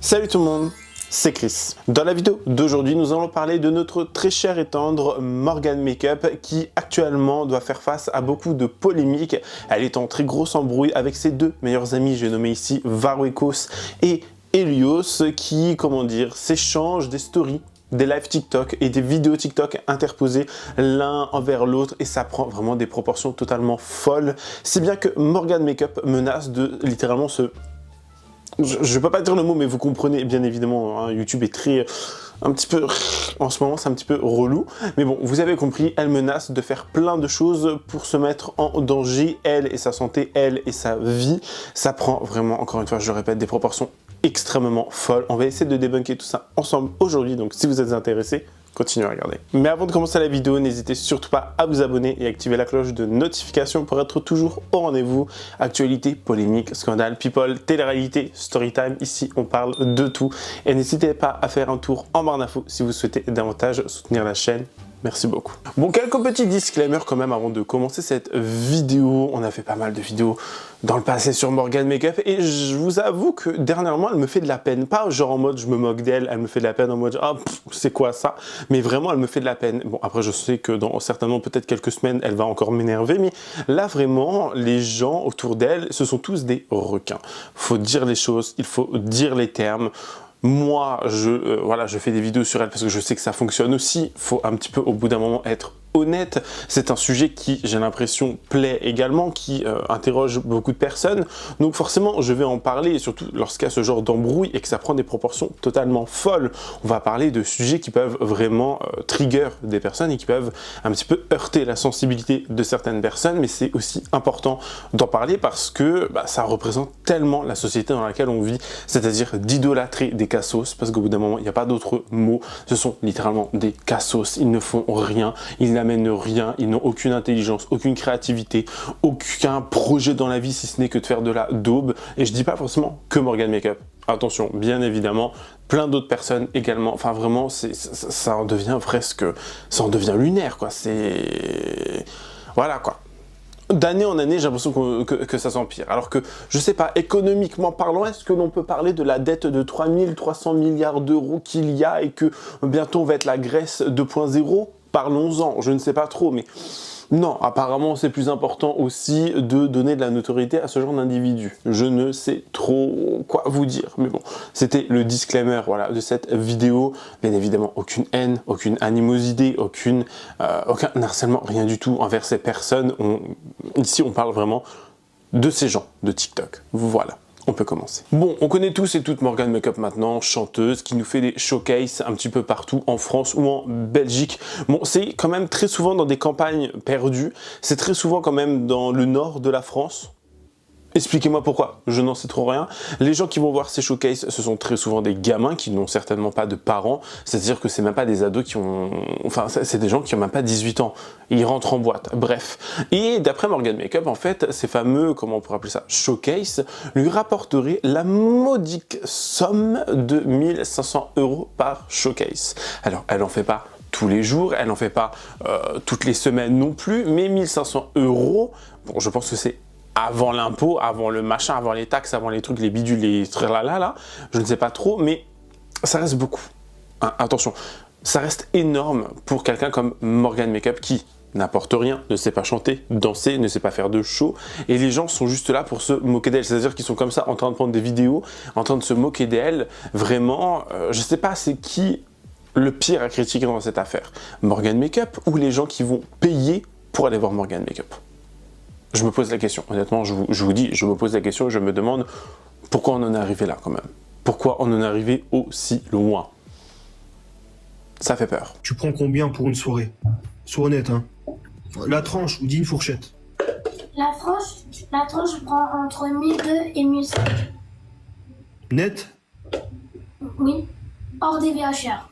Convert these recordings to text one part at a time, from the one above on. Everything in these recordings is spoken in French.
Salut tout le monde, c'est Chris. Dans la vidéo d'aujourd'hui, nous allons parler de notre très cher et tendre Morgan Makeup qui actuellement doit faire face à beaucoup de polémiques. Elle est en très grosse embrouille avec ses deux meilleurs amis, j'ai nommé ici Varuecos et Helios, qui, s'échangent des stories, des lives TikTok et des vidéos TikTok interposées l'un envers l'autre, et ça prend vraiment des proportions totalement folles, si bien que Morgan Makeup menace de littéralement se... Je peux pas dire le mot, mais vous comprenez bien évidemment, hein, YouTube est très... un petit peu... en ce moment, c'est un petit peu relou. Mais bon, vous avez compris, elle menace de faire plein de choses pour se mettre en danger, elle et sa santé, elle et sa vie. Ça prend vraiment, encore une fois, je le répète, des proportions extrêmement folles. On va essayer de débunker tout ça ensemble aujourd'hui, donc si vous êtes intéressés, continuez à regarder. Mais avant de commencer la vidéo, n'hésitez surtout pas à vous abonner et activer la cloche de notification pour être toujours au rendez-vous. Actualité, polémique, scandale, people, télé-réalité, storytime, ici on parle de tout. Et n'hésitez pas à faire un tour en barre d'infos si vous souhaitez davantage soutenir la chaîne. Merci beaucoup. Bon, quelques petits disclaimers quand même avant de commencer cette vidéo. On a fait pas mal de vidéos dans le passé sur Morgan Makeup et je vous avoue que dernièrement elle me fait de la peine. Pas genre en mode je me moque d'elle, elle me fait de la peine en mode ah c'est quoi ça, mais vraiment elle me fait de la peine. Bon, après je sais que dans certainement peut-être quelques semaines elle va encore m'énerver, mais là vraiment les gens autour d'elle ce sont tous des requins. Faut dire les choses, il faut dire les termes. Moi, je fais des vidéos sur elle parce que je sais que ça fonctionne aussi. Faut un petit peu, au bout d'un moment, être honnête. C'est un sujet qui, j'ai l'impression, plaît également, qui interroge beaucoup de personnes. Donc forcément, je vais en parler, et surtout lorsqu'il y a ce genre d'embrouille et que ça prend des proportions totalement folles. On va parler de sujets qui peuvent vraiment trigger des personnes et qui peuvent un petit peu heurter la sensibilité de certaines personnes. Mais c'est aussi important d'en parler parce que ça représente tellement la société dans laquelle on vit, c'est-à-dire d'idolâtrer des cassos, parce qu'au bout d'un moment, il n'y a pas d'autre mot. Ce sont littéralement des cassos. Ils ne font rien, ils n'amènent rien, ils n'ont aucune intelligence, aucune créativité, aucun projet dans la vie si ce n'est que de faire de la daube. Et je dis pas forcément que Morgan Makeup. Attention, bien évidemment, plein d'autres personnes également. Enfin vraiment, ça en devient presque, ça en devient lunaire quoi. C'est voilà quoi. D'année en année, j'ai l'impression que ça s'empire. Alors que, je sais pas, économiquement parlant, est-ce que l'on peut parler de la dette de 3300 milliards d'euros qu'il y a et que bientôt on va être la Grèce 2.0 ? Parlons-en, je ne sais pas trop, mais non, apparemment c'est plus important aussi de donner de la notoriété à ce genre d'individus. Je ne sais trop quoi vous dire, mais bon, c'était le disclaimer voilà, de cette vidéo. Bien évidemment, aucune haine, aucune animosité, aucun harcèlement, rien du tout envers ces personnes. Ici, on parle vraiment de ces gens de TikTok. Voilà. On peut commencer. Bon, on connaît tous et toutes Morgan Makeup maintenant, chanteuse, qui nous fait des showcases un petit peu partout en France ou en Belgique. Bon, c'est quand même très souvent dans des campagnes perdues, c'est très souvent quand même dans le nord de la France. Expliquez-moi pourquoi, je n'en sais trop rien. Les gens qui vont voir ces showcases, ce sont très souvent des gamins qui n'ont certainement pas de parents, c'est-à-dire que c'est même pas des ados qui ont... Enfin, c'est des gens qui n'ont même pas 18 ans. Ils rentrent en boîte, bref. Et d'après Morgan Makeup, en fait, ces fameux, comment on pourrait appeler ça, showcases, lui rapporteraient la modique somme de 1500 € par showcase. Alors, elle en fait pas tous les jours, elle n'en fait pas toutes les semaines non plus, mais 1500 €, bon, je pense que c'est avant l'impôt, avant le machin, avant les taxes, avant les trucs, les bidules, les là, je ne sais pas trop, mais ça reste beaucoup. Hein, attention, ça reste énorme pour quelqu'un comme Morgan Makeup qui n'apporte rien, ne sait pas chanter, danser, ne sait pas faire de show, et les gens sont juste là pour se moquer d'elle, c'est-à-dire qu'ils sont comme ça en train de prendre des vidéos, en train de se moquer d'elle, vraiment, je sais pas c'est qui le pire à critiquer dans cette affaire, Morgan Makeup ou les gens qui vont payer pour aller voir Morgan Makeup. Je me pose la question, honnêtement, je vous dis, je me pose la question, je me demande pourquoi on en est arrivé là quand même. Pourquoi on en est arrivé aussi loin. Ça fait peur. Tu prends combien pour une soirée? Sois honnête, hein. La tranche, ou dis une fourchette. La tranche, je prends entre 1002 et 1005. Net? Oui, hors des VHR.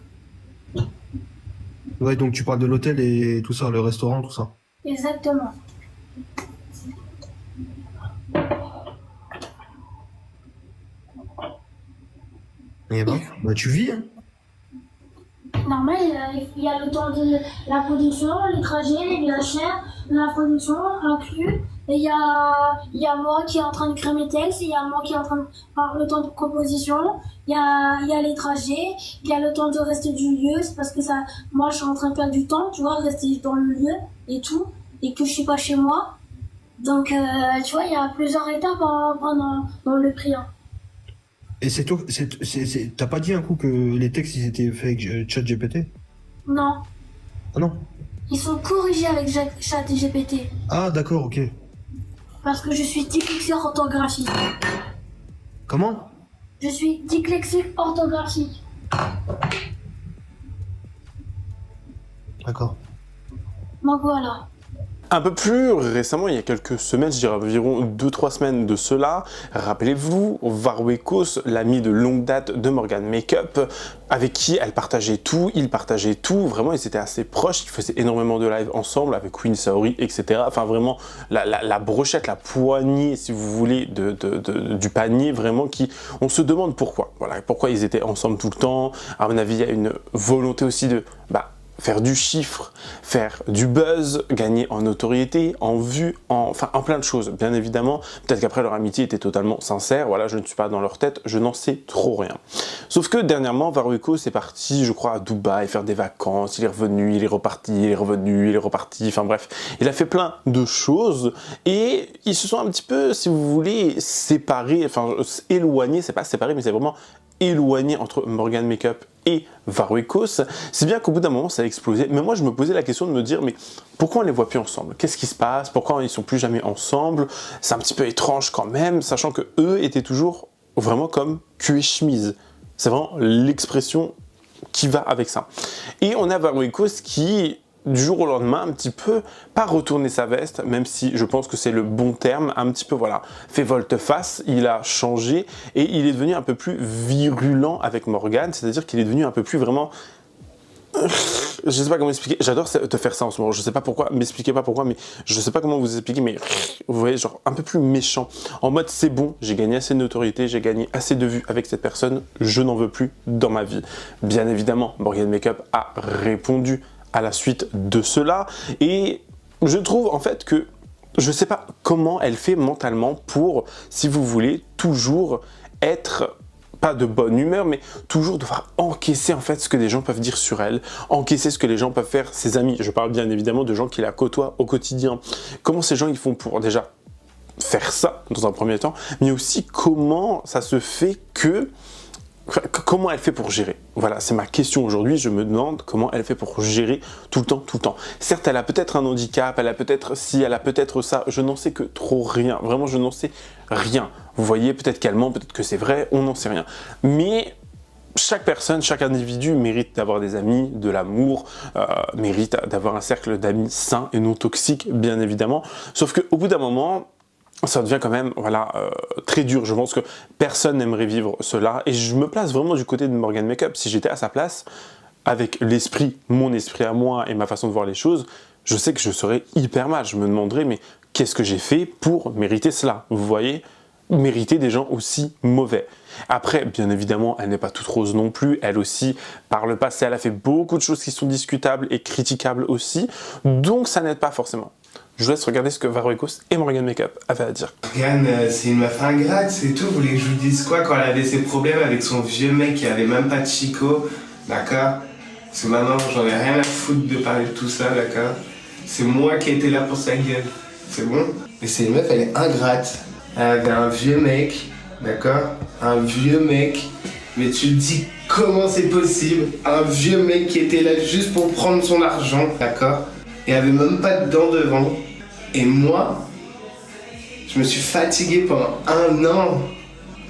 Ouais, donc tu parles de l'hôtel et tout ça, le restaurant, tout ça. Exactement. Et ben, tu vis, hein. Normal, il y a le temps de la production, les trajets, les VHR, de la production inclus, Et il y a moi qui est en train de créer mes textes, il y a moi qui est en train de faire le temps de composition, il y a les trajets, il y a le temps de rester du lieu, c'est parce que ça, moi je suis en train de perdre du temps, tu vois, rester dans le lieu et tout, et que je suis pas chez moi. Donc, tu vois, il y a plusieurs étapes dans le prix. Hein. Et c'est toi, t'as pas dit un coup que les textes ils étaient faits avec ChatGPT? Non, Ah non. ils sont corrigés avec ChatGPT. Ah d'accord, ok. Parce que je suis dyslexique orthographique. Comment? Je suis dyslexique orthographique. D'accord. Donc voilà. Un peu plus récemment, il y a quelques semaines, je dirais environ 2-3 semaines de cela, rappelez-vous, Warwekos, l'ami de longue date de Morgan Makeup, avec qui elle partageait tout, il partageait tout, vraiment ils étaient assez proches, ils faisaient énormément de live ensemble avec Queen Saori, etc. Enfin vraiment la brochette, la poignée, si vous voulez, du panier, vraiment qui, on se demande pourquoi, voilà, pourquoi ils étaient ensemble tout le temps. À mon avis, il y a une volonté aussi de, faire du chiffre, faire du buzz, gagner en notoriété, en vue, enfin en plein de choses, bien évidemment. Peut-être qu'après leur amitié était totalement sincère, voilà, je ne suis pas dans leur tête, je n'en sais trop rien. Sauf que dernièrement, Warwekos est parti, je crois, à Dubaï faire des vacances, il est revenu, il est reparti, il est revenu, il est reparti, enfin bref, il a fait plein de choses et ils se sont un petit peu, si vous voulez, séparés, enfin éloignés, c'est pas séparés, mais c'est vraiment éloigné entre Morgan Makeup et Warwekos, c'est bien qu'au bout d'un moment ça a explosé, mais moi je me posais la question de me dire mais pourquoi on les voit plus ensemble? Qu'est-ce qui se passe? Pourquoi ils sont plus jamais ensemble? C'est un petit peu étrange quand même, sachant que eux étaient toujours vraiment comme cul et chemise. C'est vraiment l'expression qui va avec ça. Et on a Warwekos qui, du jour au lendemain, un petit peu, pas retourner sa veste, même si je pense que c'est le bon terme, un petit peu, voilà, fait volte-face, il a changé et il est devenu un peu plus virulent avec Morgan, c'est-à-dire qu'il est devenu un peu plus vraiment... Je sais pas comment expliquer, j'adore te faire ça en ce moment, je sais pas pourquoi, m'expliquez pas pourquoi, mais je sais pas comment vous expliquer, mais vous voyez, genre un peu plus méchant, en mode c'est bon, j'ai gagné assez de notoriété, j'ai gagné assez de vues avec cette personne, je n'en veux plus dans ma vie. Bien évidemment, Morgan Makeup a répondu à la suite de cela, et je trouve en fait que je sais pas comment elle fait mentalement pour, si vous voulez, toujours être pas de bonne humeur, mais toujours devoir encaisser en fait ce que les gens peuvent dire sur elle, encaisser ce que les gens peuvent faire, ses amis. Je parle bien évidemment de gens qui la côtoient au quotidien. Comment ces gens ils font pour déjà faire ça dans un premier temps, mais aussi comment ça se fait que... Comment elle fait pour gérer? Voilà, c'est ma question aujourd'hui, je me demande comment elle fait pour gérer tout le temps, tout le temps. Certes, elle a peut-être un handicap, elle a peut-être ci, elle a peut-être ça, je n'en sais que trop rien, vraiment je n'en sais rien. Vous voyez, peut-être qu'elle ment, peut-être que c'est vrai, on n'en sait rien. Mais chaque personne, chaque individu mérite d'avoir des amis, de l'amour, mérite d'avoir un cercle d'amis sains et non toxiques, bien évidemment. Sauf qu'au bout d'un moment, ça devient quand même voilà, très dur. Je pense que personne n'aimerait vivre cela. Et je me place vraiment du côté de Morgan Makeup. Si j'étais à sa place, avec l'esprit, mon esprit à moi et ma façon de voir les choses, je sais que je serais hyper mal. Je me demanderais, mais qu'est-ce que j'ai fait pour mériter cela? Vous voyez? Mériter des gens aussi mauvais. Après, bien évidemment, elle n'est pas toute rose non plus. Elle aussi, par le passé, elle a fait beaucoup de choses qui sont discutables et critiquables aussi. Donc, ça n'aide pas forcément. Je vous laisse regarder ce que Warwekos et Morgan Makeup avaient à dire. Morgan, c'est une meuf ingrate, c'est tout. Vous voulez que je vous dise quoi quand elle avait ses problèmes avec son vieux mec qui avait même pas de chico, d'accord? Parce que maintenant, j'en ai rien à foutre de parler de tout ça, d'accord? C'est moi qui étais là pour sa gueule, c'est bon? Mais c'est une meuf, elle est ingrate. Elle avait un vieux mec, d'accord? Un vieux mec. Mais tu te dis comment c'est possible? Un vieux mec qui était là juste pour prendre son argent, d'accord? Et avait même pas de dents devant. Et moi, je me suis fatigué pendant 1 an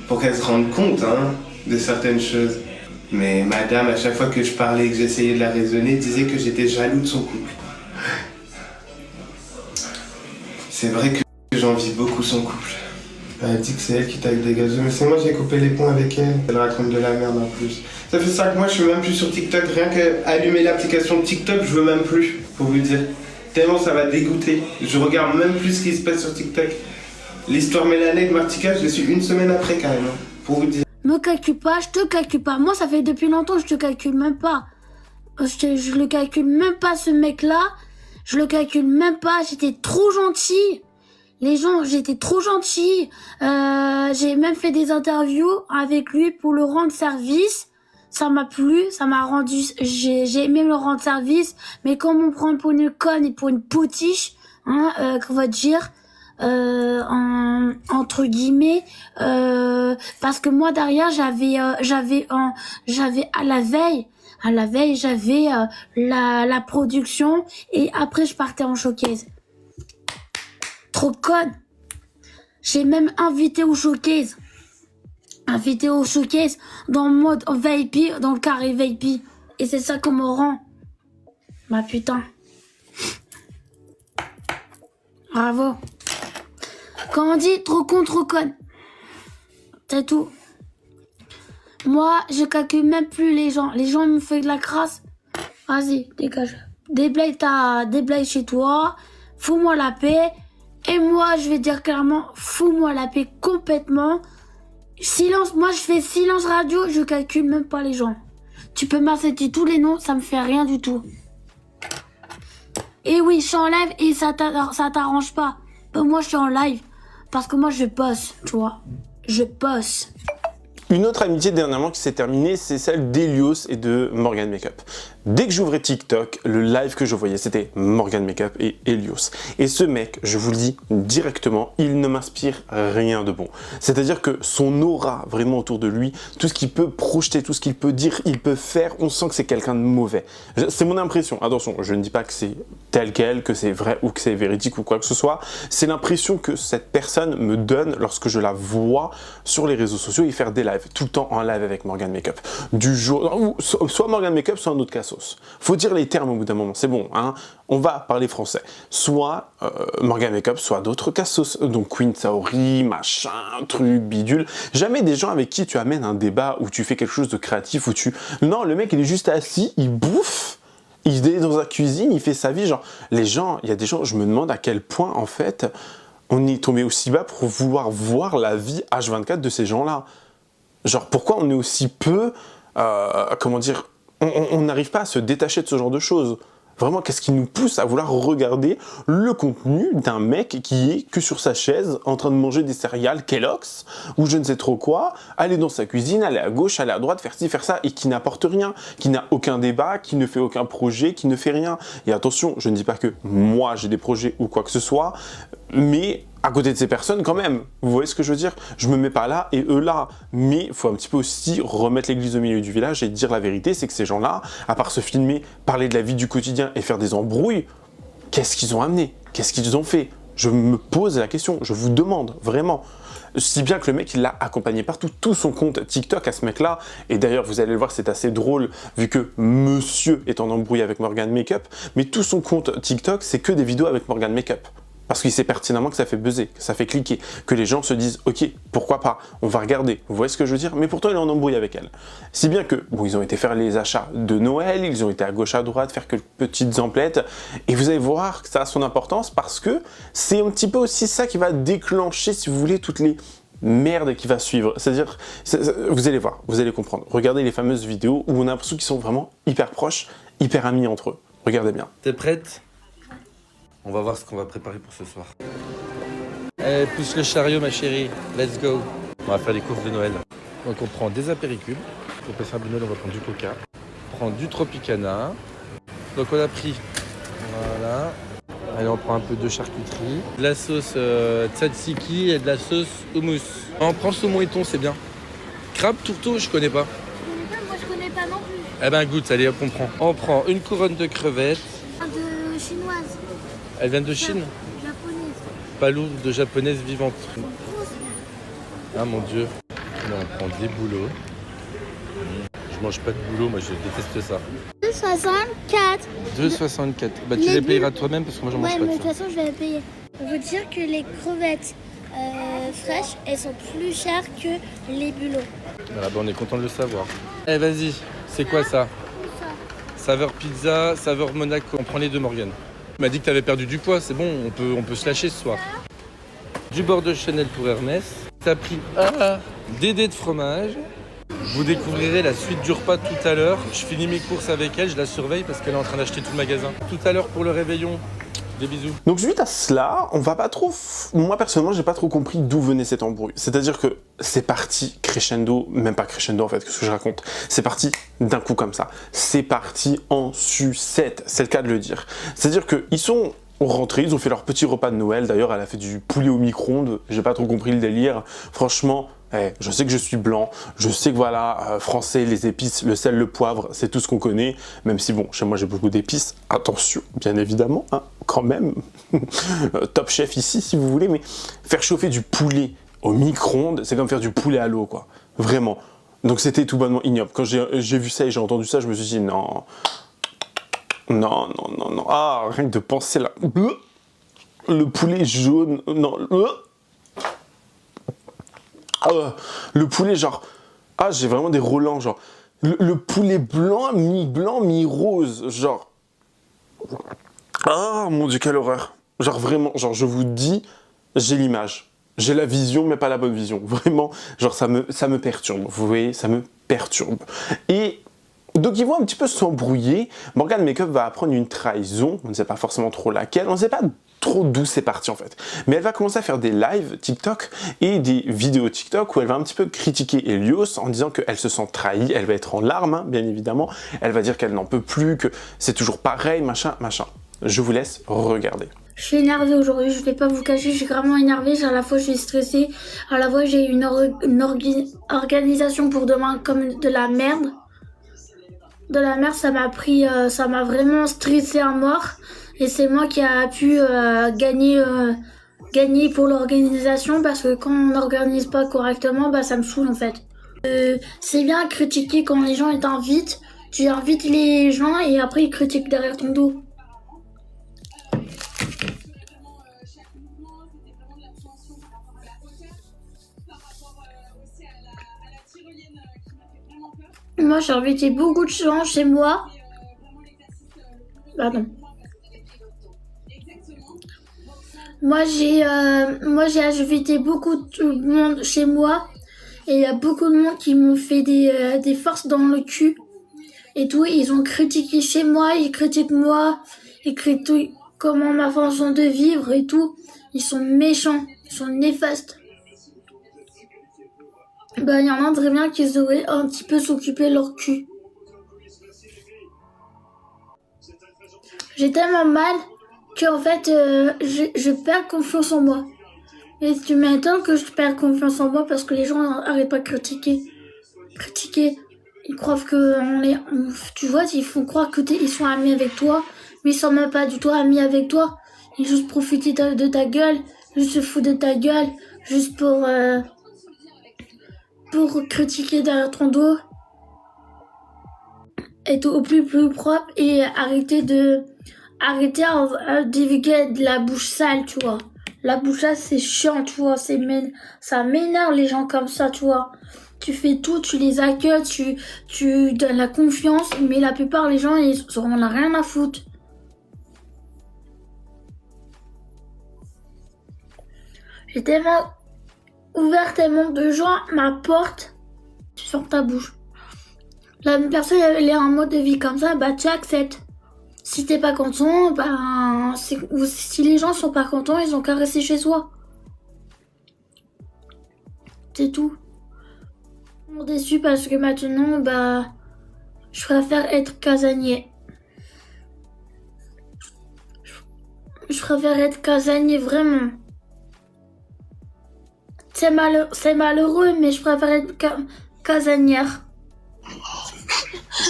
pour qu'elle se rende compte hein, de certaines choses. Mais madame, à chaque fois que je parlais et que j'essayais de la raisonner, disait que j'étais jaloux de son couple. C'est vrai que j'envie beaucoup son couple. Elle dit que c'est elle qui t'a dégagé, mais c'est moi qui ai coupé les ponts avec elle. Elle raconte de la merde en plus. Ça fait ça que moi je suis même plus sur TikTok, rien qu'allumer l'application TikTok, je veux même plus, pour vous dire. Tellement ça va dégoûter. Je regarde même plus ce qui se passe sur TikTok. L'histoire Mélanée de Martika, je l'ai su 1 semaine après carrément, pour vous dire. Me calcule pas, je te calcule pas. Moi, ça fait depuis longtemps que je te calcule même pas. Je le calcule même pas, ce mec-là. Je le calcule même pas. J'étais trop gentil. Les gens, j'étais trop gentille. J'ai même fait des interviews avec lui pour le rendre service. Ça m'a plu, ça m'a rendu... J'ai aimé le rendre service. Mais comme on me prend pour une conne et pour une potiche, qu'on va dire... entre guillemets, parce que moi derrière j'avais à la veille j'avais la production et après je partais en showcase. Trop conne. J'ai même invité au showcase dans le mode VIP, dans le carré VIP, et c'est ça qu'on me rend. Bah putain. Bravo. Quand on dit trop con, trop conne. C'est tout. Moi, je calcule même plus les gens. Les gens me font de la crasse. Vas-y, dégage. Déblaye chez toi. Fous-moi la paix. Et moi, je vais dire clairement, fous-moi la paix complètement. Silence, moi je fais silence radio, je calcule même pas les gens. Tu peux m'accepter tous les noms, ça me fait rien du tout. Et oui, je suis en live et ça t'arrange pas. Ben, moi, je suis en live. Parce que moi, je bosse, tu vois. Je bosse. Une autre amitié dernièrement qui s'est terminée, c'est celle d'Elios et de Morgan Makeup. Dès que j'ouvrais TikTok, le live que je voyais, c'était Morgan Makeup et Elios. Et ce mec, je vous le dis directement, il ne m'inspire rien de bon. C'est-à-dire que son aura vraiment autour de lui, tout ce qu'il peut projeter, tout ce qu'il peut dire, il peut faire, on sent que c'est quelqu'un de mauvais. C'est mon impression. Attention, je ne dis pas que c'est tel quel, que c'est vrai ou que c'est véridique ou quoi que ce soit. C'est l'impression que cette personne me donne lorsque je la vois sur les réseaux sociaux et faire des lives, tout le temps en live avec Morgan Makeup. Du jour, soit Morgan Makeup, soit un autre cassos. Faut dire les termes au bout d'un moment, c'est bon, hein, on va parler français. Soit Morgan Makeup, soit d'autres cassos, donc Queen Saori, machin, truc, bidule. Jamais des gens avec qui tu amènes un débat ou tu fais quelque chose de créatif, où tu... Non, le mec il est juste assis, il bouffe, il est dans sa cuisine, il fait sa vie, genre... Les gens, il y a des gens, je me demande à quel point, en fait, on est tombé aussi bas pour vouloir voir la vie H24 de ces gens-là. Genre, pourquoi on est aussi peu, comment dire... On n'arrive pas à se détacher de ce genre de choses. Vraiment, qu'est-ce qui nous pousse à vouloir regarder le contenu d'un mec qui est que sur sa chaise, en train de manger des céréales Kellogg's, ou je ne sais trop quoi, aller dans sa cuisine, aller à gauche, aller à droite, faire ci, faire ça, et qui n'apporte rien, qui n'a aucun débat, qui ne fait aucun projet, qui ne fait rien. Et attention, je ne dis pas que moi j'ai des projets ou quoi que ce soit, mais... à côté de ces personnes quand même, vous voyez ce que je veux dire? Je me mets pas là et eux là, mais il faut un petit peu aussi remettre l'église au milieu du village et dire la vérité, c'est que ces gens-là, à part se filmer, parler de la vie du quotidien et faire des embrouilles, qu'est-ce qu'ils ont amené? Qu'est-ce qu'ils ont fait? Je me pose la question, je vous demande, vraiment. Si bien que le mec, il l'a accompagné partout, tout son compte TikTok à ce mec-là, et d'ailleurs, vous allez le voir, c'est assez drôle, vu que monsieur est en embrouille avec Morgan Makeup, mais tout son compte TikTok, c'est que des vidéos avec Morgan Makeup. Parce qu'il sait pertinemment que ça fait buzzer, que ça fait cliquer, que les gens se disent « Ok, pourquoi pas, on va regarder ». Vous voyez ce que je veux dire? Mais pourtant, il est en embrouille avec elle. Si bien que, bon, ils ont été faire les achats de Noël, ils ont été à gauche, à droite, faire quelques petites emplettes, et vous allez voir que ça a son importance parce que c'est un petit peu aussi ça qui va déclencher, si vous voulez, toutes les merdes qui va suivre. C'est-à-dire, vous allez voir, vous allez comprendre. Regardez les fameuses vidéos où on a l'impression qu'ils sont vraiment hyper proches, hyper amis entre eux. Regardez bien. T'es prête? On va voir ce qu'on va préparer pour ce soir. Pousse le chariot, ma chérie. Let's go. On va faire les courses de Noël. Donc on prend des apéricubes. Pour faire de Noël, on va prendre du coca. On prend du Tropicana. Donc on a pris, voilà. Allez, on prend un peu de charcuterie. De la sauce tzatziki et de la sauce hummus. On prend saumon et thon, c'est bien. Crabe, tourteau, je connais pas. Moi je connais pas non plus. Eh ben goûte, allez hop, on prend. On prend une couronne de crevettes. De chinoise. Elles viennent de Chine? Japonaise. Palourde de japonaise vivante. Ah mon dieu. Là on prend des bouleaux. Je mange pas de boulot, moi je déteste ça. 2,64. 2,64. Bah tu les payeras toi-même parce que moi j'en mange Ouais, pas mais de de toute ça. façon, je vais les payer. On veut dire que les crevettes fraîches, elles sont plus chères que les bulots. Voilà, bah on est content de le savoir. Eh vas-y, c'est quoi ça? Saveur pizza, saveur Monaco. On prend les deux, Morgane. Tu m'as dit que tu avais perdu du poids, c'est bon, on peut se lâcher ce soir. Du beurre de Chanel pour Hermès. T'as pris des dés de fromage. Vous découvrirez la suite du repas tout à l'heure. Je finis mes courses avec elle, je la surveille parce qu'elle est en train d'acheter tout le magasin. Tout à l'heure pour le réveillon, Des bisous. Donc suite à cela, on va pas trop... Moi personnellement, j'ai pas trop compris d'où venait cette embrouille. C'est-à-dire que c'est parti crescendo, même pas crescendo en fait, qu'est-ce que je raconte? C'est parti d'un coup comme ça. C'est parti en sucette, c'est le cas de le dire. C'est-à-dire qu'ils sont rentrés, ils ont fait leur petit repas de Noël. D'ailleurs, elle a fait du poulet au micro-ondes. J'ai pas trop compris le délire. Franchement... je sais que je suis blanc, je sais que voilà, français, les épices, le sel, le poivre, c'est tout ce qu'on connaît, même si bon, chez moi j'ai beaucoup d'épices, attention, bien évidemment, hein, quand même, top chef ici si vous voulez, mais faire chauffer du poulet au micro-ondes, c'est comme faire du poulet à l'eau, quoi, vraiment. Donc c'était tout bonnement ignoble. Quand j'ai vu ça et j'ai entendu ça, je me suis dit non, non, non, non, non, ah, rien que de penser là, le poulet jaune, non, le poulet genre, ah j'ai vraiment des relents genre, le poulet blanc, mi-rose, genre, ah mon dieu quelle horreur, genre vraiment, genre je vous dis, j'ai l'image, j'ai la vision mais pas la bonne vision, vraiment, genre ça me perturbe, vous voyez, ça me perturbe. Et donc ils vont un petit peu s'embrouiller, Morgan Makeup va apprendre une trahison, on ne sait pas forcément trop laquelle, on ne sait pas trop d'où c'est parti en fait. Mais elle va commencer à faire des lives TikTok et des vidéos TikTok où elle va un petit peu critiquer Elios en disant qu'elle se sent trahie, elle va être en larmes, hein, bien évidemment, elle va dire qu'elle n'en peut plus, que c'est toujours pareil, machin, machin. Je vous laisse regarder. Je suis énervée aujourd'hui, je vais pas vous cacher, je suis vraiment énervée, à la fois je suis stressée, à la fois j'ai une organisation pour demain comme de la merde. De la merde, ça m'a vraiment stressée à mort. Et c'est moi qui a pu gagner pour l'organisation parce que quand on n'organise pas correctement, bah ça me saoule en fait. C'est bien critiquer quand les gens t'invitent, tu invites les gens et après ils critiquent derrière ton dos. Moi j'ai invité beaucoup de gens chez moi. Pardon. Moi j'ai invité beaucoup de monde chez moi et il y a beaucoup de monde qui m'ont fait des forces dans le cul et tout. Ils ont critiqué chez moi, ils critiquent moi, ils critiquent comment ma façon de vivre et tout. Ils sont méchants, ils sont néfastes. Ben il y en a très bien qui auraient un petit peu s'occuper leur cul. J'ai tellement mal que en fait je perds confiance en moi. Et tu m'étonnes que je perds confiance en moi parce que les gens n'arrêtent pas de critiquer. Ils croient que tu vois, ils font croire que ils sont amis avec toi, mais ils sont même pas du tout amis avec toi. Ils juste profiter de ta gueule, juste se foutent de ta gueule, juste pour critiquer derrière ton dos. Être au plus propre et arrêter à divulguer de la bouche sale, tu vois. La bouche sale, c'est chiant, tu vois. Ça m'énerve les gens comme ça, tu vois. Tu fais tout, tu les accueilles, tu donnes la confiance, mais la plupart des gens, ils en ont rien à foutre. J'ai tellement ouvert tellement de gens ma porte, tu fermes ta bouche. La personne, elle a un mode de vie comme ça, bah tu acceptes. Si t'es pas content, bah si les gens sont pas contents, ils ont qu'à rester chez soi. C'est tout. Je suis déçue parce que maintenant, bah je préfère être casanier. Je préfère être casanier, vraiment. C'est malheureux, mais je préfère être casanière.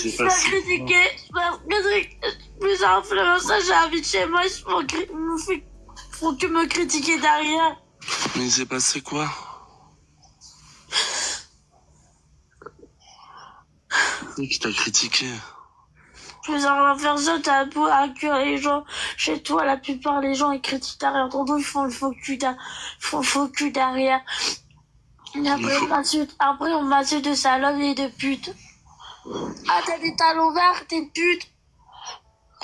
Je vais critiquer, plus influenceurs, j'invite chez moi, faut que me critiquer derrière. Mais il s'est passé quoi? Qui t'a critiqué? Plusieurs influenceurs, t'as beau accueillir les gens chez toi, la plupart des gens ils critiquent derrière ton dos, ils font le faux cul derrière. Et après on m'insulte de salope et de pute. Ah, t'as des talons verts, t'es une pute.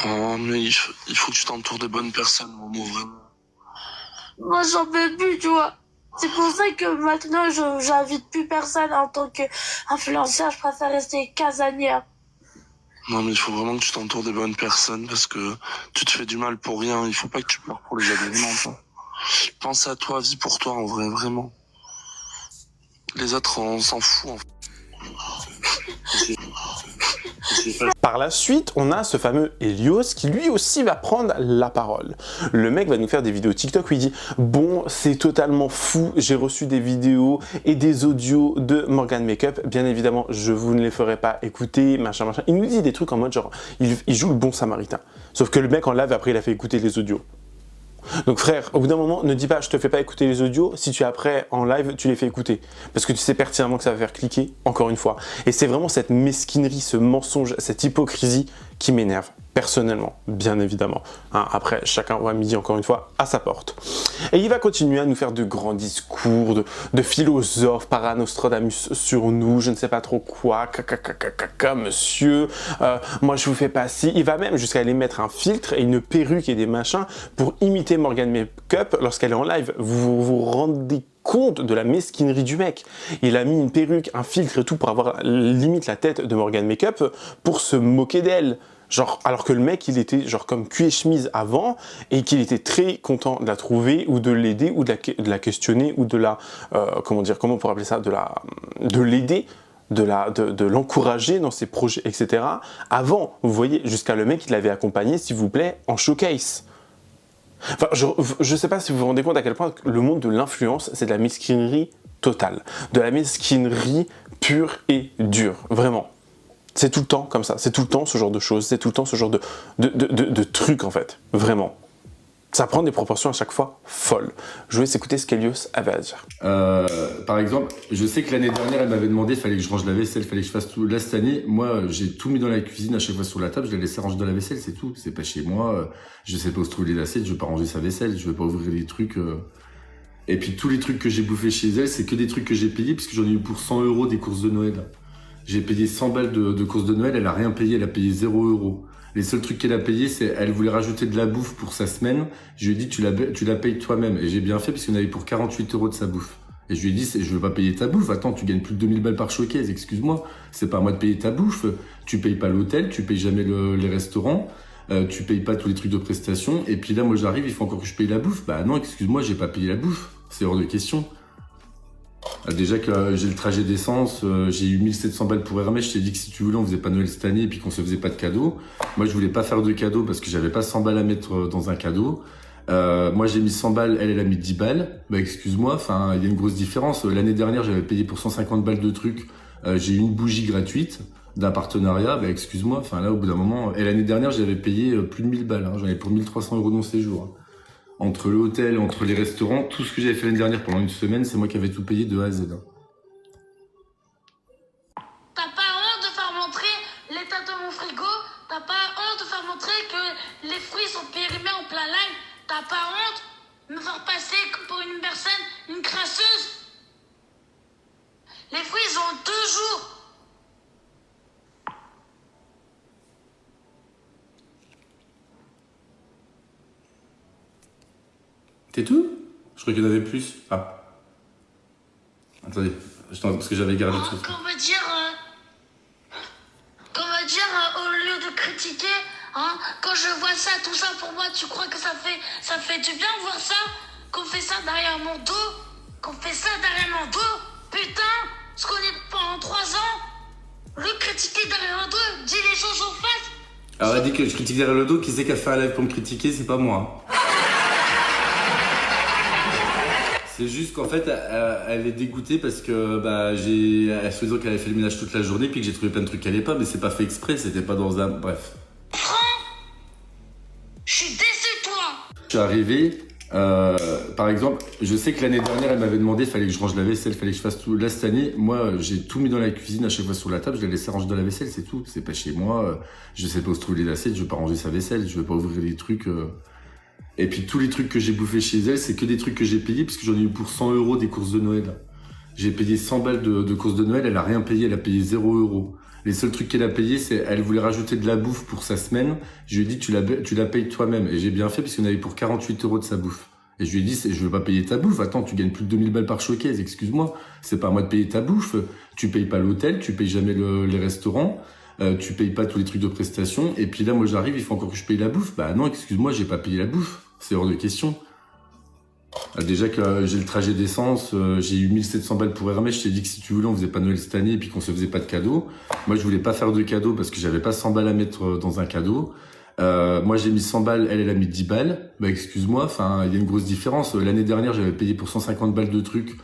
Oh, mais il faut que tu t'entoures de bonnes personnes, Momo, vraiment. Moi, j'en peux plus, tu vois. C'est pour ça que maintenant, j'invite plus personne en tant qu'influenceur. Je préfère rester casanière. Non, mais il faut vraiment que tu t'entoures des bonnes personnes parce que tu te fais du mal pour rien. Il faut pas que tu pleures pour les agréments, toi. Pense à toi, vis pour toi, en vrai, vraiment. Les autres, on s'en fout, en fait. Par la suite, on a ce fameux Helios qui lui aussi va prendre la parole. Le mec va nous faire des vidéos TikTok où il dit « Bon, c'est totalement fou, j'ai reçu des vidéos et des audios de Morgan Makeup. Bien évidemment, je vous ne les ferai pas écouter, machin, machin. » Il nous dit des trucs en mode genre, il joue le bon samaritain. Sauf que le mec en live, après, il a fait écouter les audios. Donc frère, au bout d'un moment, ne dis pas je te fais pas écouter les audios, si tu es après en live, tu les fais écouter. Parce que tu sais pertinemment que ça va faire cliquer, encore une fois. Et c'est vraiment cette mesquinerie, ce mensonge, cette hypocrisie qui m'énerve, personnellement, bien évidemment. Hein, après, chacun va midi, encore une fois, à sa porte. Et il va continuer à nous faire de grands discours, de philosophes, paranostradamus sur nous, je ne sais pas trop quoi, monsieur, moi je vous fais pas ci. Il va même jusqu'à aller mettre un filtre et une perruque et des machins pour imiter Morgan Makeup lorsqu'elle est en live. Vous vous rendez compte de la mesquinerie du mec. Il a mis une perruque, un filtre et tout pour avoir limite la tête de Morgan Makeup pour se moquer d'elle. Genre, alors que le mec, il était genre comme cul et chemise avant et qu'il était très content de la trouver ou de l'aider ou de la questionner ou de la, comment on pourrait appeler ça, de l'aider, de l'encourager dans ses projets, etc. Avant, vous voyez, jusqu'à le mec, il l'avait accompagné, s'il vous plaît, en showcase. Enfin, je sais pas si vous vous rendez compte à quel point le monde de l'influence, c'est de la mesquinerie totale. De la mesquinerie pure et dure, vraiment. C'est tout le temps comme ça, c'est tout le temps ce genre de choses, c'est tout le temps ce genre de trucs en fait, vraiment. Ça prend des proportions à chaque fois folles. Je vous laisse écouter ce qu'Helios avait à dire. Par exemple, je sais que l'année dernière, elle m'avait demandé, fallait que je range la vaisselle, fallait que je fasse tout. Là, cette année, moi, j'ai tout mis dans la cuisine à chaque fois sur la table, je la laissais ranger dans la vaisselle, c'est tout. C'est pas chez moi, je sais pas où se trouver les assiettes, je veux pas ranger sa vaisselle, je veux pas ouvrir les trucs. Et puis tous les trucs que j'ai bouffés chez elle, c'est que des trucs que j'ai payés, parce que j'en ai eu pour 100 € des courses de Noël. J'ai payé 100 balles de courses de Noël, elle a rien payé, elle a payé 0 €. Les seuls trucs qu'elle a payé, c'est elle voulait rajouter de la bouffe pour sa semaine. Je lui ai dit tu la payes toi-même. Et j'ai bien fait parce qu'on avait pour 48 € de sa bouffe. Et je lui ai dit je veux pas payer ta bouffe. Attends, tu gagnes plus de 2000 balles par showcase, excuse-moi. C'est pas à moi de payer ta bouffe. Tu payes pas l'hôtel, tu payes jamais les restaurants, tu payes pas tous les trucs de prestation. Et puis là, moi j'arrive, il faut encore que je paye la bouffe. Bah non, excuse-moi, j'ai pas payé la bouffe. C'est hors de question. Déjà que j'ai le trajet d'essence, j'ai eu 1700 balles pour Hermès, je t'ai dit que si tu voulais on faisait pas Noël cette année et puis qu'on se faisait pas de cadeaux. Moi je voulais pas faire de cadeaux parce que j'avais pas 100 balles à mettre dans un cadeau. Moi j'ai mis 100 balles, elle a mis 10 balles. Bah excuse-moi, enfin il y a une grosse différence. L'année dernière j'avais payé pour 150 balles de trucs, j'ai eu une bougie gratuite d'un partenariat, bah excuse-moi, enfin là au bout d'un moment, et l'année dernière j'avais payé plus de 1000 balles, hein. J'en avais pour 1300 € dans séjour. Hein. Entre l'hôtel, entre les restaurants, tout ce que j'avais fait l'année dernière pendant une semaine, c'est moi qui avais tout payé de A à Z. T'as pas honte de faire montrer l'état de mon frigo? T'as pas honte de faire montrer que les fruits sont périmés en plein live? T'as pas honte de me faire passer pour une personne, une crasseuse? Les fruits, ils ont 2 jours. C'est tout? Je croyais qu'il y en avait plus. Ah. Attendez, parce que j'avais gardé le truc. Qu'on va dire, au lieu de critiquer, hein, quand je vois ça, tout ça pour moi, tu crois que ça fait du bien voir ça? Qu'on fait ça derrière mon dos? Qu'on fait ça derrière mon dos? Putain, ce qu'on est pendant 3 ans, le critiquer derrière le dos, dis les choses en face. Alors elle dit que je critique derrière le dos, qui c'est qui a fait un live pour me critiquer, c'est pas moi. C'est juste qu'en fait, elle est dégoûtée parce que elle se disant qu'elle avait fait le ménage toute la journée puis que j'ai trouvé plein de trucs qu'elle n'allait pas, mais c'est pas fait exprès, c'était pas dans un... Bref. Je suis déçu de toi. Je suis arrivé, par exemple, je sais que l'année dernière, elle m'avait demandé, fallait que je range la vaisselle, fallait que je fasse tout. Là, cette année, moi, j'ai tout mis dans la cuisine à chaque fois sur la table, je la laissais ranger dans la vaisselle, c'est tout. C'est pas chez moi, je sais pas où se trouver les assiettes, je veux pas ranger sa vaisselle, je veux pas ouvrir les trucs... Et puis tous les trucs que j'ai bouffés chez elle, c'est que des trucs que j'ai payés parce que j'en ai eu pour 100 € des courses de Noël. J'ai payé 100 balles de courses de Noël, elle a rien payé, elle a payé 0 €. Les seuls trucs qu'elle a payé, c'est elle voulait rajouter de la bouffe pour sa semaine. Je lui ai dit tu la payes toi-même. Et j'ai bien fait parce qu'on avait pour 48 € de sa bouffe. Et je lui ai dit je veux pas payer ta bouffe. Attends, tu gagnes plus de 2000 balles par showcase, excuse-moi. C'est pas à moi de payer ta bouffe. Tu payes pas l'hôtel, tu payes jamais les restaurants. tu payes pas tous les trucs de prestation. Et puis là, moi, j'arrive, il faut encore que je paye la bouffe. Bah non, excuse-moi, j'ai pas payé la bouffe. C'est hors de question. Déjà que j'ai le trajet d'essence, j'ai eu 1700 balles pour Hermès. Je t'ai dit que si tu voulais, on faisait pas Noël cette année et puis qu'on se faisait pas de cadeaux. Moi, je voulais pas faire de cadeaux parce que j'avais pas 100 balles à mettre dans un cadeau. Moi, j'ai mis 100 balles, elle a mis 10 balles. Bah, excuse-moi, enfin, il y a une grosse différence. L'année dernière, j'avais payé pour 150 balles de trucs.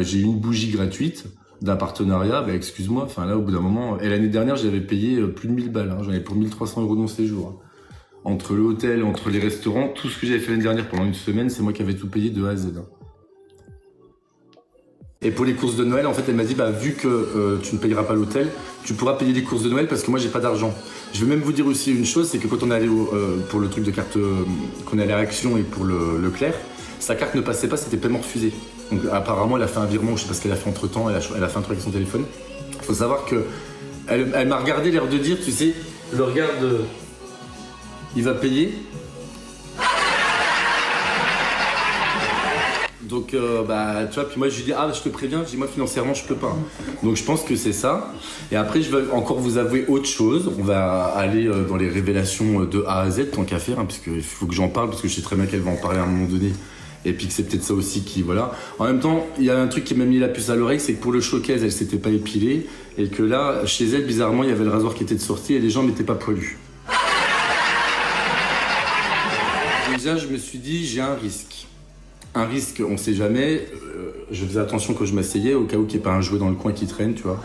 J'ai eu une bougie gratuite d'un partenariat. Bah, excuse-moi, enfin, là, au bout d'un moment, et l'année dernière, j'avais payé plus de 1000 balles. Hein. J'en avais pour 1300 € de mon séjour. Hein. Entre l'hôtel, entre les restaurants, tout ce que j'avais fait l'année dernière pendant une semaine, c'est moi qui avais tout payé de A à Z. Hein. Et pour les courses de Noël, en fait, elle m'a dit, bah, vu que tu ne payeras pas l'hôtel, tu pourras payer les courses de Noël parce que moi, j'ai pas d'argent. Je vais même vous dire aussi une chose, c'est que quand on est allé pour le truc de carte, qu'on est allé à Action et pour le Leclerc, sa carte ne passait pas, c'était paiement refusé. Donc apparemment, elle a fait un virement, je sais pas ce qu'elle a fait entre temps, elle a fait un truc avec son téléphone. Il faut savoir que elle m'a regardé, l'air de dire, tu sais, le regard de... Il va payer. Donc, bah, tu vois, puis moi, je lui dis, ah, je te préviens, je dis, moi, financièrement, je peux pas. Donc, je pense que c'est ça. Et après, je vais encore vous avouer autre chose. On va aller dans les révélations de A à Z, tant qu'à faire, hein, parce qu'il faut que j'en parle, parce que je sais très bien qu'elle va en parler à un moment donné. Et puis que c'est peut-être ça aussi qui, voilà. En même temps, il y a un truc qui m'a mis la puce à l'oreille, c'est que pour le showcase, elle s'était pas épilée. Et que là, chez elle, bizarrement, il y avait le rasoir qui était de sortie et les gens n'étaient pas poilus. Déjà, je me suis dit, j'ai un risque. Un risque, on sait jamais. Je faisais attention quand je m'asseyais, au cas où qu'il n'y ait pas un jouet dans le coin qui traîne, tu vois.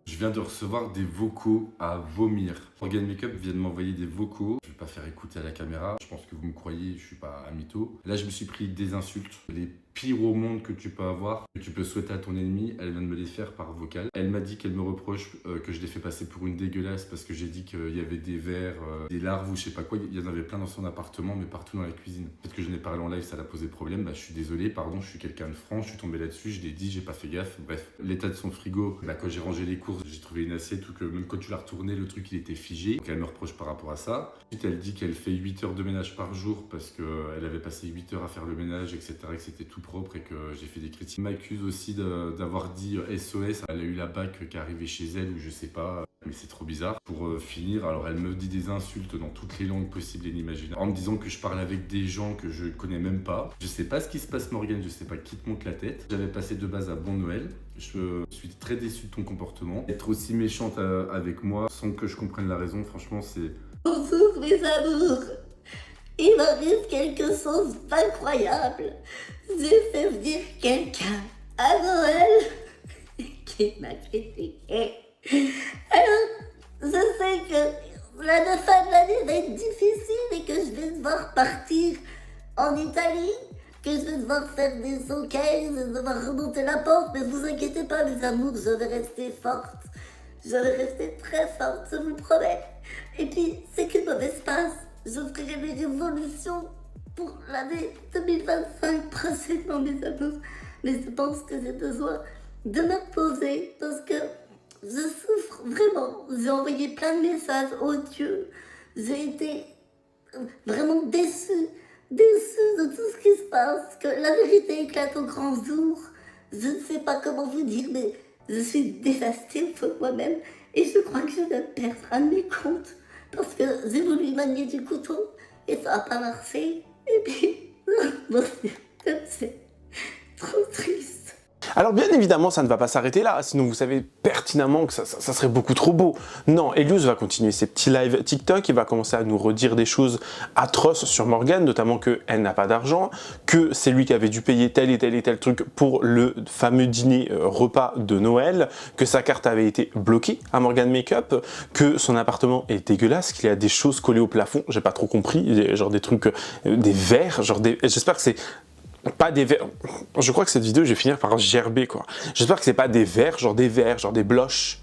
Je viens de recevoir des vocaux à vomir. Morgan Makeup vient de m'envoyer des vocaux. Je vais pas faire écouter à la caméra. Je pense que vous me croyez, je suis pas un mytho. Là, je me suis pris des insultes. Les pires au monde que tu peux avoir, que tu peux souhaiter à ton ennemi. Elle vient de me les faire par vocal. Elle m'a dit qu'elle me reproche que je l'ai fait passer pour une dégueulasse parce que j'ai dit qu'il y avait des vers, des larves ou je sais pas quoi. Il y en avait plein dans son appartement, mais partout dans la cuisine. Peut-être que je n'ai parlé en live, ça l'a posé problème. Bah, je suis désolé, pardon, je suis quelqu'un de franc. Je suis tombé là-dessus, je l'ai dit, j'ai pas fait gaffe. Bref, l'état de son frigo. Bah, quand j'ai rangé les courses, j'ai trouvé une assiette où que même quand tu l'as retourné, le truc il était figé. Donc elle me reproche par rapport à ça. Ensuite, elle dit qu'elle fait 8 heures de ménage par jour parce qu'elle avait passé 8 heures à faire le ménage, etc. Et que c'était tout propre et que j'ai fait des critiques. Elle m'accuse aussi d'avoir dit SOS. Elle a eu la BAC qui est arrivée chez elle ou je sais pas. Mais c'est trop bizarre. Pour finir, alors elle me dit des insultes dans toutes les langues possibles et inimaginables. En me disant que je parle avec des gens que je connais même pas. Je sais pas ce qui se passe Morgane, je sais pas qui te monte la tête. J'avais passé de base à bon Noël. Je suis très déçu de ton comportement. Être aussi méchante avec moi sans que je comprenne la raison, franchement c'est... Bonjour mes amours. Il m'arrive quelque chose d'incroyable. J'ai fait venir quelqu'un à Noël qui m'a critiqué. Alors, je sais que la fin de l'année va être difficile et que je vais devoir partir en Italie, que je vais devoir faire des showcases, je vais devoir remonter la pente, mais vous inquiétez pas mes amours, je vais rester forte. Je vais rester très forte, je vous le promets. Et puis, c'est qu'une mauvaise passe. Je ferai mes révolutions pour l'année 2025 prochainement, mes amours. Mais je pense que j'ai besoin de me reposer parce que je souffre vraiment. J'ai envoyé plein de messages aux dieux. J'ai été vraiment déçue de tout ce qui se passe. Que la vérité éclate au grand jour. Je ne sais pas comment vous dire, mais je suis dévastée pour moi-même. Et je crois que je vais perdre un de mes comptes. Parce que j'ai voulu manier du couteau et ça n'a pas marché. Et puis, bon, c'est trop triste. Alors bien évidemment, ça ne va pas s'arrêter là, sinon vous savez pertinemment que ça serait beaucoup trop beau. Non, Elius va continuer ses petits lives TikTok, il va commencer à nous redire des choses atroces sur Morgane, notamment qu'elle n'a pas d'argent, que c'est lui qui avait dû payer tel et tel truc pour le fameux dîner repas de Noël, que sa carte avait été bloquée à Morgan Makeup, que son appartement est dégueulasse, qu'il y a des choses collées au plafond, j'ai pas trop compris, genre des trucs, des verres, genre des... J'espère que c'est... Pas des verres, je crois que cette vidéo je vais finir par gerber quoi. J'espère que c'est pas des verres, genre des bloches.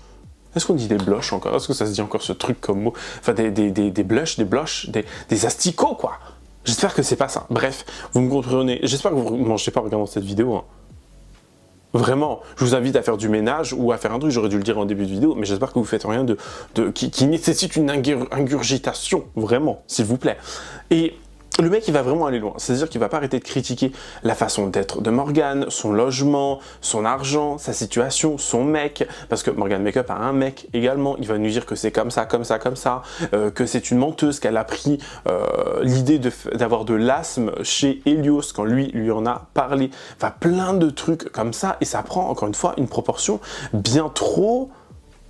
Est-ce qu'on dit des bloches encore? Est-ce que ça se dit encore ce truc comme mot? Enfin des blushs, des asticots quoi. J'espère que c'est pas ça. Bref, vous me comprenez. J'espère que vous ne mangez pas en regardant cette vidéo. Hein. Vraiment, je vous invite à faire du ménage ou à faire un truc, j'aurais dû le dire en début de vidéo, mais j'espère que vous faites rien qui nécessite une ingurgitation, vraiment, s'il vous plaît. Et le mec il va vraiment aller loin, c'est-à-dire qu'il va pas arrêter de critiquer la façon d'être de Morgane, son logement, son argent, sa situation, son mec, parce que Morgane Makeup a un mec également, il va nous dire que c'est comme ça, comme ça, comme ça, que c'est une menteuse, qu'elle a pris l'idée d'avoir de l'asthme chez Helios quand lui en a parlé, enfin plein de trucs comme ça, et ça prend encore une fois une proportion bien trop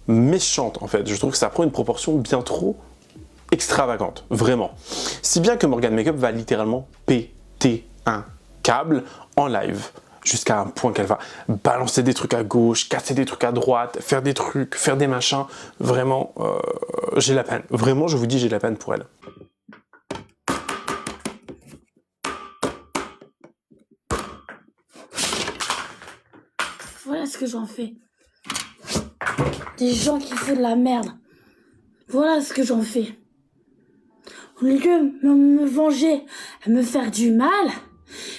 méchante en fait, je trouve que ça prend une proportion bien trop extravagante, vraiment. Si bien que Morgane Makeup va littéralement péter un câble en live, jusqu'à un point qu'elle va balancer des trucs à gauche, casser des trucs à droite, faire des trucs, faire des machins. Vraiment, j'ai la peine. Vraiment, je vous dis, j'ai la peine pour elle. Voilà ce que j'en fais. Des gens qui font de la merde. Voilà ce que j'en fais. Au lieu de me venger, me faire du mal,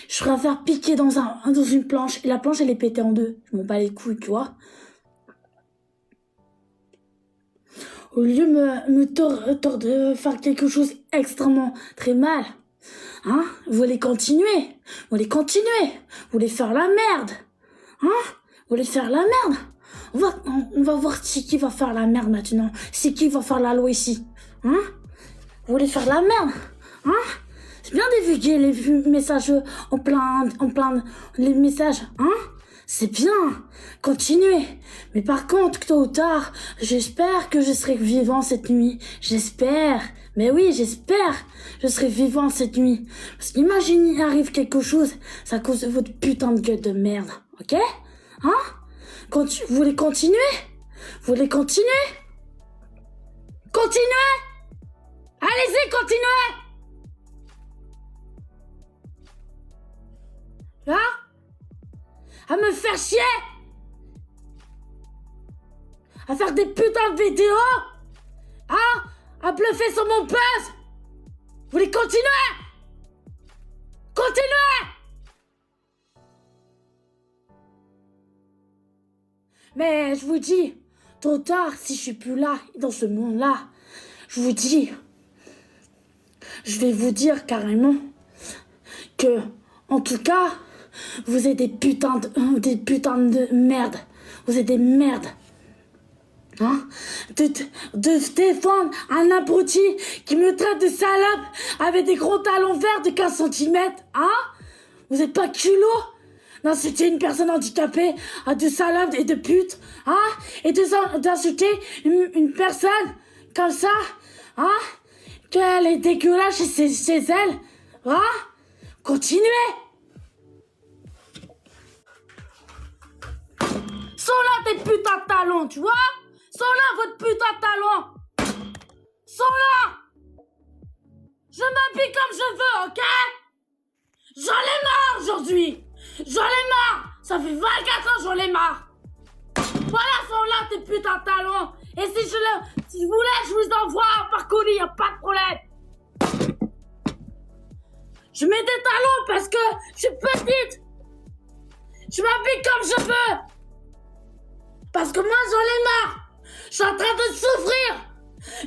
je préfère piquer dans une planche. Et la planche, elle est pétée en deux. Je m'en bats les couilles, tu vois. Au lieu de faire quelque chose extrêmement très mal, hein, vous voulez continuer. Vous voulez faire la merde. Hein, vous voulez faire la merde. On va voir c'est qui va faire la merde maintenant. C'est qui va faire la loi ici. Hein? Vous voulez faire la merde? Hein? C'est bien d'éviter les messages en plein les messages, hein? C'est bien. Continuez. Mais par contre, tôt ou tard, j'espère que je serai vivant cette nuit. J'espère. Mais oui, j'espère. Je serai vivant cette nuit. Parce qu'imagine, il arrive quelque chose, c'est à cause de votre putain de gueule de merde. Ok? Hein? Vous voulez continuer? Vous voulez continuer? Continuez! Allez-y, continuez! Hein? À me faire chier! À faire des putains de vidéos! Hein? À bluffer sur mon buzz! Vous voulez continuer? Continuez! Mais je vous dis, tôt ou tard, si je suis plus là, dans ce monde-là, je vous dis, je vais vous dire carrément que, en tout cas, vous êtes des putains de merde. Vous êtes des merdes. Hein? De défendre un abruti qui me traite de salope avec des gros talons verts de 15 cm. Hein? Vous êtes pas culot? D'insulter une personne handicapée à de salopes et de putes, hein? Et d'insulter une personne comme ça, hein? Qu'elle est dégueulasse chez elle, hein? Continuez! Sont là tes putains de talons, tu vois? Sont là votre putain de talons! Sont là! Je m'habille comme je veux, ok? J'en ai marre aujourd'hui! J'en ai marre! Ça fait 24 ans j'en ai marre! Voilà, sont là tes putains de talons! Et si vous voulez, je vous envoie par colis, y'a pas de problème! Je mets des talons parce que je suis petite! Je m'habille comme je veux! Parce que moi j'en ai marre! Je suis en train de souffrir!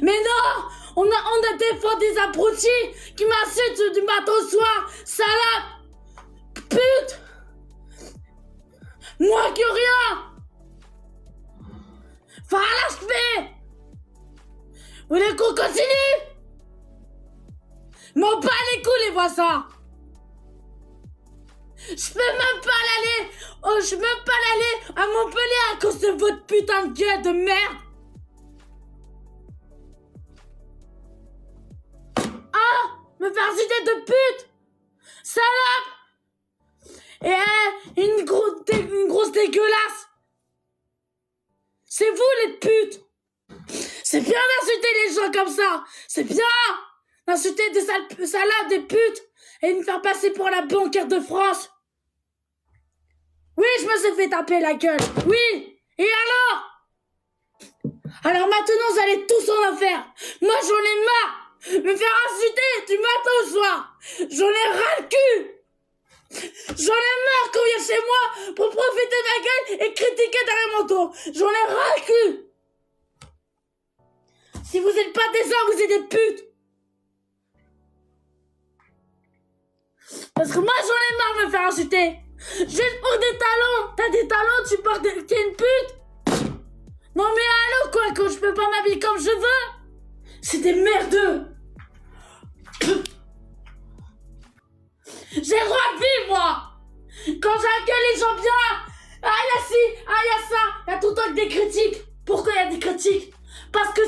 Mais non! On a des fois des abrutis qui m'insultent du matin au soir! Salope! Pute! Moi qui rien! Enfin, là, je fais! Vous voulez qu'on continue? M'en bats les couilles, les voisins! Je peux même pas l'aller! Oh, je peux même pas l'aller à Montpellier à cause de votre putain de gueule de merde! Ah! Me faire citer de pute! Salope! Et une grosse dégueulasse! C'est vous les putes! C'est bien d'insulter les gens comme ça! C'est bien d'insulter des salades, des putes, et de me faire passer pour la banquière de France! Oui, je me suis fait taper la gueule! Oui! Et alors? Alors maintenant, vous allez tous en enfer! Moi, j'en ai marre! Me faire insulter du matin au soir! J'en ai ras le cul! J'en ai marre qu'on vienne chez moi pour profiter de ma gueule et critiquer derrière mon dos. J'en ai ras le cul. Si vous êtes pas des hommes, vous êtes des putes. Parce que moi, j'en ai marre de me faire insulter. Juste pour des talons. T'as des talons, t'es une pute. Non mais allô quoi, quand je peux pas m'habiller comme je veux. C'est des merdeux. J'ai le droit de vivre, moi. Quand j'accueille les gens bien. Ah, il y a ci, ah, il y a ça. Il y a tout le temps des critiques. Pourquoi il y a des critiques? Parce que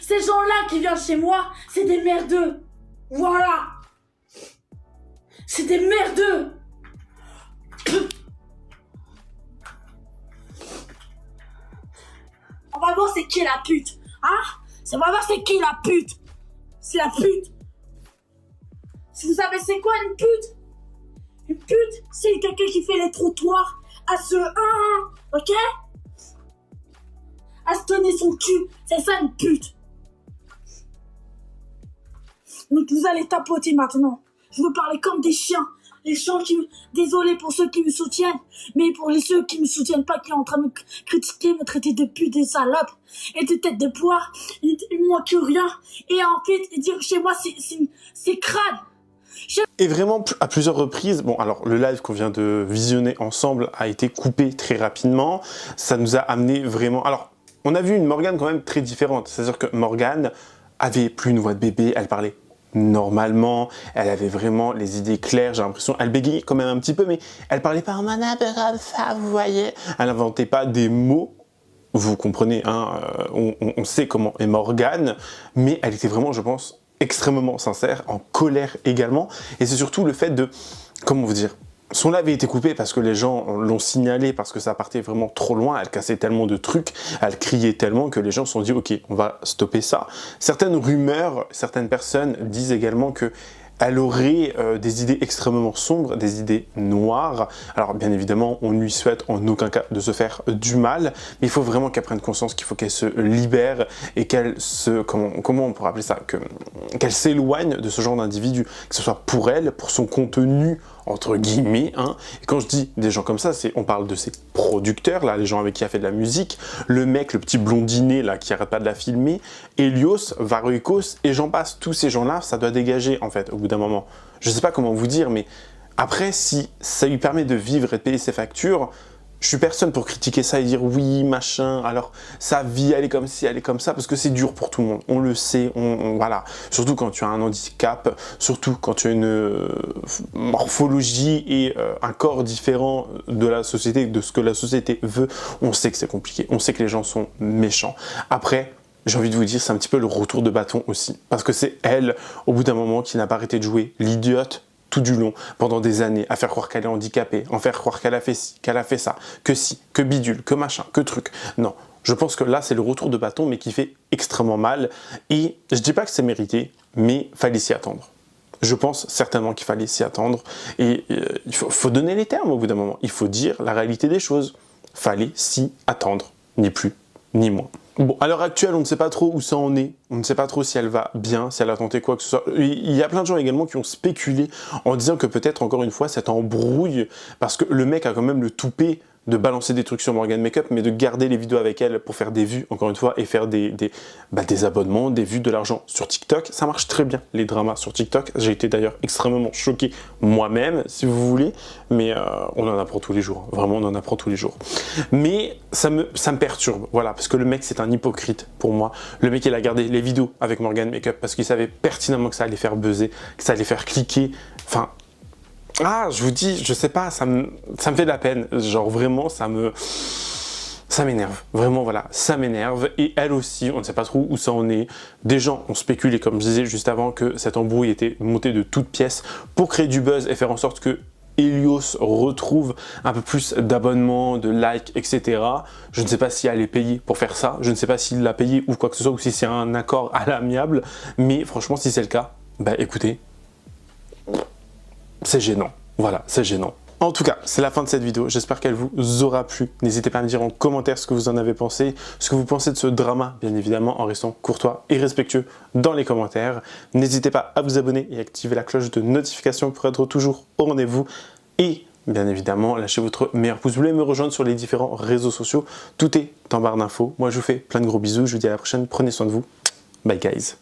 ces gens-là qui viennent chez moi, c'est des merdeux. Voilà. C'est des merdeux. On va voir c'est qui la pute. Hein? On va voir c'est qui la pute. C'est la pute. Si vous savez c'est quoi une pute? Une pute, c'est quelqu'un qui fait les trottoirs à se ok? À se donner son cul. C'est ça une pute. Donc vous allez tapoter maintenant. Je veux parler comme des chiens. Les chiens qui... Désolé pour ceux qui me soutiennent. Mais pour ceux qui me soutiennent pas, qui sont en train de me critiquer, me traiter de pute, des salopes. Et de tête de poire. Et moi que rien. Et en fait, dire chez moi c'est crade. Et vraiment, à plusieurs reprises, bon alors le live qu'on vient de visionner ensemble a été coupé très rapidement. Ça nous a amené vraiment... Alors, on a vu une Morgane quand même très différente. C'est-à-dire que Morgane avait plus une voix de bébé, elle parlait normalement, elle avait vraiment les idées claires, j'ai l'impression, elle bégayait quand même un petit peu, mais elle parlait pas en manab comme ça, vous voyez. Elle n'inventait pas des mots, vous comprenez, hein, on sait comment est Morgane, mais elle était vraiment, je pense, extrêmement sincère, en colère également, et c'est surtout le fait de, comment vous dire, son live avait été coupé parce que les gens l'ont signalé, parce que ça partait vraiment trop loin, elle cassait tellement de trucs, elle criait tellement que les gens se sont dit ok, on va stopper ça. Certaines rumeurs, certaines personnes disent également que elle aurait des idées extrêmement sombres, des idées noires. Alors bien évidemment, on ne lui souhaite en aucun cas de se faire du mal, mais il faut vraiment qu'elle prenne conscience qu'il faut qu'elle se libère et qu'elle se... Comment on pourrait appeler ça, qu'elle s'éloigne de ce genre d'individu, que ce soit pour elle, pour son contenu, entre guillemets, hein. Et quand je dis des gens comme ça, on parle de ses producteurs, là, les gens avec qui elle fait de la musique, le mec, le petit blondinet, là, qui arrête pas de la filmer, Elios, Varoikos, et j'en passe, tous ces gens-là, ça doit dégager, en fait, au bout d'un moment. Je sais pas comment vous dire, mais après, si ça lui permet de vivre et de payer ses factures, je suis personne pour critiquer ça et dire oui, machin, alors sa vie elle est comme ci, elle est comme ça, parce que c'est dur pour tout le monde, on le sait, voilà. Surtout quand tu as un handicap, surtout quand tu as une morphologie et un corps différent de la société, de ce que la société veut, on sait que c'est compliqué, on sait que les gens sont méchants. Après, j'ai envie de vous dire, c'est un petit peu le retour de bâton aussi, parce que c'est elle, au bout d'un moment, qui n'a pas arrêté de jouer l'idiote tout du long, pendant des années, à faire croire qu'elle est handicapée, en faire croire qu'elle a fait ci, qu'elle a fait ça, que bidule, que machin, que truc. Non, je pense que là, c'est le retour de bâton, mais qui fait extrêmement mal. Et je dis pas que c'est mérité, mais fallait s'y attendre. Je pense certainement qu'il fallait s'y attendre. Et il faut donner les termes au bout d'un moment. Il faut dire la réalité des choses. Fallait s'y attendre, ni plus, ni moins. Bon, à l'heure actuelle, on ne sait pas trop où ça en est, on ne sait pas trop si elle va bien, si elle a tenté quoi que ce soit. Il y a plein de gens également qui ont spéculé en disant que peut-être, encore une fois, cette embrouille, parce que le mec a quand même le toupet de balancer des trucs sur Morgane Makeup, mais de garder les vidéos avec elle pour faire des vues, encore une fois, et faire des abonnements, des vues, de l'argent sur TikTok. Ça marche très bien, les dramas sur TikTok. J'ai été d'ailleurs extrêmement choqué moi-même, si vous voulez, mais on en apprend tous les jours. Vraiment, on en apprend tous les jours. Mais ça me perturbe, voilà, parce que le mec, c'est un hypocrite pour moi. Le mec, il a gardé les vidéos avec Morgane Makeup parce qu'il savait pertinemment que ça allait faire buzzer, que ça allait faire cliquer, enfin... Ah, je vous dis, je sais pas, ça me fait de la peine, genre vraiment, ça m'énerve, vraiment voilà, ça m'énerve, et elle aussi, on ne sait pas trop où ça en est. Des gens ont spéculé, comme je disais juste avant, que cette embrouille était montée de toutes pièces pour créer du buzz et faire en sorte que Elios retrouve un peu plus d'abonnements, de likes, etc. Je ne sais pas si elle est payée pour faire ça, je ne sais pas s'il l'a payé ou quoi que ce soit, ou si c'est un accord à l'amiable, mais franchement, si c'est le cas, bah écoutez, c'est gênant, voilà, c'est gênant. En tout cas, c'est la fin de cette vidéo, j'espère qu'elle vous aura plu. N'hésitez pas à me dire en commentaire ce que vous en avez pensé, ce que vous pensez de ce drama, bien évidemment, en restant courtois et respectueux dans les commentaires. N'hésitez pas à vous abonner et activer la cloche de notification pour être toujours au rendez-vous. Et bien évidemment, lâchez votre meilleur pouce bleu et me rejoindre sur les différents réseaux sociaux. Tout est en barre d'infos. Moi, je vous fais plein de gros bisous, je vous dis à la prochaine, prenez soin de vous. Bye guys.